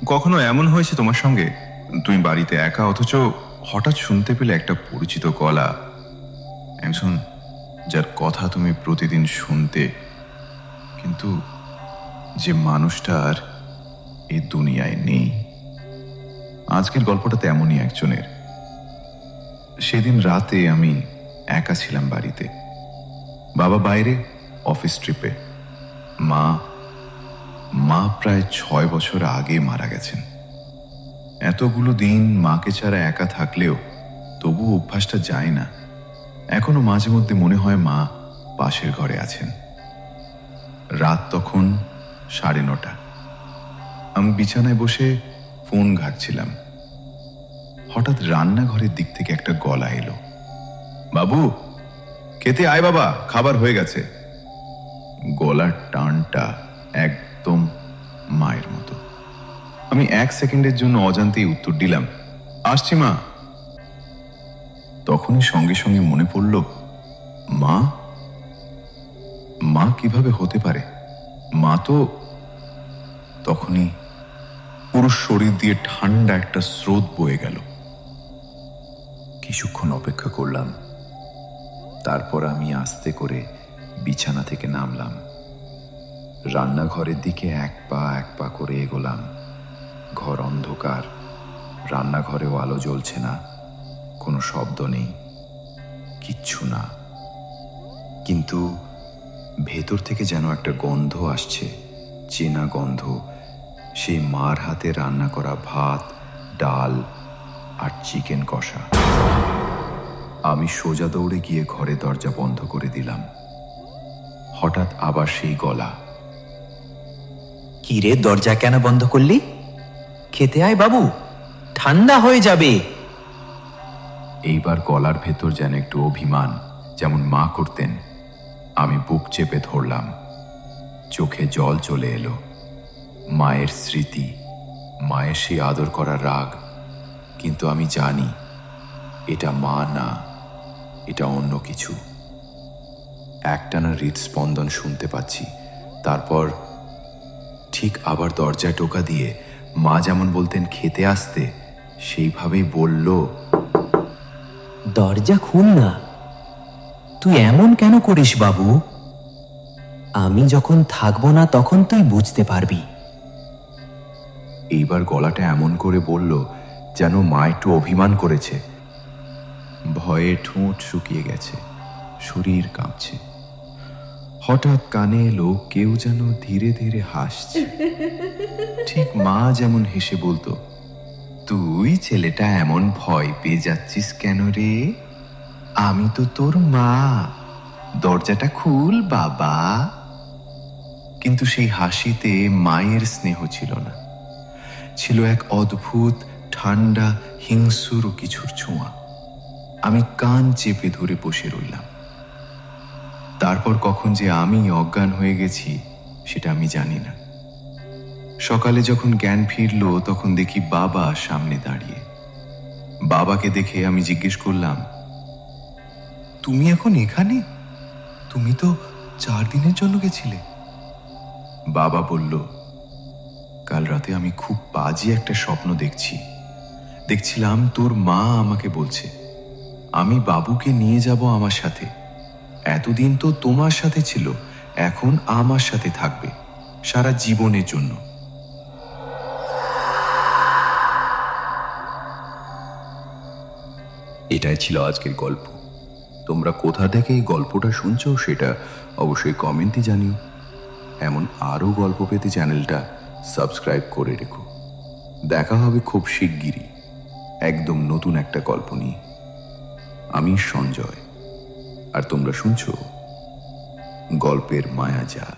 কখনো এমন হয়েছে তোমার সঙ্গে, তুমি বাড়িতে একা, অথচ হঠাৎ শুনতে পেলে একটা পরিচিত গলা, একজন যার কথা তুমি প্রতিদিন শুনতে, কিন্তু যে মানুষটা আর এই দুনিয়ায় নেই? আজকের গল্পটা তেমনই একজনের। সেদিন রাতে আমি একা ছিলাম বাড়িতে। বাবা বাইরে অফিস ট্রিপে। মা প্রায় 6 বছর আগে মারা গেছেন। এতগুলো দিন মাকে ছাড়া একা থাকলেও তবু অভ্যাসটা যায় না। এখনো মাঝে মধ্যে মনে হয় মা পাশের ঘরে আছেন। রাত তখন 9:30। আমি বিছানায় বসে ফোন ঘাঁটছিলাম। হঠাৎ রান্নাঘরের দিক থেকে একটা গলা এলো, বাবু খেতে আয় বাবা, খাবার হয়ে গেছে। গলার টানটা একদম মায়ের মতো। আমি 1 সেকেন্ডের জন্য অজান্তেই উত্তর দিলাম, আসছি মা। তখনই সঙ্গে সঙ্গে মনে পড়ল, মা মা কিভাবে হতে পারে? মা তো... তখনই পুরো শরীর দিয়ে ঠান্ডা একটা স্রোত বয়ে গেল। কিছুক্ষণ অপেক্ষা করলাম, তারপর আমি আস্তে করে বিছানা থেকে নামলাম। রান্নাঘরের দিকে এক পা করে এগোলাম। ঘর অন্ধকার, রান্নাঘরেও আলো জ্বলছে না, কোনো শব্দ নেই, কিচ্ছু না। কিন্তু ভেতর থেকে যেন একটা গন্ধ আসছে, চেনা গন্ধ। সেই মার হাতে রান্না করা ভাত, ডাল আর চিকেন কষা। আমি সোজা দৌড়ে গিয়ে ঘরে দরজা বন্ধ করে দিলাম। হঠাৎ আবার সেই গলা, কি রে, দরজা কেন বন্ধ করলি? খেতে আয় বাবু, ঠান্ডা হয়ে যাবে। এইবার গলার ভেতর যেন একটু অভিমান, যেমন মা করতেন। আমি বুক চেপে ধরলাম, চোখে জল চলে এলো। মায়ের স্মৃতি, মায়ের সেই আদর করা রাগ। কিন্তু আমি জানি এটা মা না, এটা অন্য কিছু। একটানা হৃদস্পন্দন শুনতে পাচ্ছি। তারপর ঠিক আবার দরজায় টোকা দিয়ে মা যেমন বলতেন খেতে আসতে, সেইভাবেই বলল, দরজা খুল না। তুই এমন কেন করিস বাবু? আমি যখন থাকবো না তখন তুই বুঝতে পারবি। এইবার গলাটা এমন করে বলল যেন মা একটু অভিমান করেছে। ভয়ে ঠোঁট শুকিয়ে গেছে, শরীর কাঁপছে। হঠাৎ কানে এলো কেউ যেন ধীরে ধীরে হাসছে, ঠিক মা যেমন হেসে বলতো, তুই ছেলেটা এমন ভয় পেয়ে যাচ্ছিস কেন রে? আমি তো তোর মা, দরজাটা খুল বাবা। কিন্তু সেই হাসিতে মায়ের স্নেহ ছিল না, ছিল এক অদ্ভুত ঠান্ডা হিংস্র কিছুর ছোঁয়া। আমি কান চেপে ধরে বসে রইলাম। তারপর কখন যে আমি অজ্ঞান হয়ে গেছি সেটা আমি জানি না। সকালে যখন জ্ঞান ফিরল তখন দেখি বাবা সামনে দাঁড়িয়ে। বাবাকে দেখে আমি জিজ্ঞেস করলাম, তুমি এখন এখানে? তুমি তো 4 দিনের জন্য গেছিলে। বাবা বলল, কাল রাতে আমি খুব বাজে একটা স্বপ্ন দেখছিলাম তোর মা আমাকে বলছে আমি বাবুকে নিয়ে যাব আমার সাথে। এতদিন তো তোমার সাথে ছিল, এখন আমার সাথে থাকবে সারা জীবনের জন্য। এটাই ছিল আজকের গল্প। তোমরা কোথা থেকে এই গল্পটা শুনছো সেটা অবশ্যই কমেন্টে জানিও। এমন আরও গল্প পেতে চ্যানেলটা সাবস্ক্রাইব করে রেখো। দেখা হবে খুব শিগগিরই একদম নতুন একটা গল্প নিয়ে। আমি সঞ্জয়, আর তোমরা শুনছো গল্পের মায়াজাল।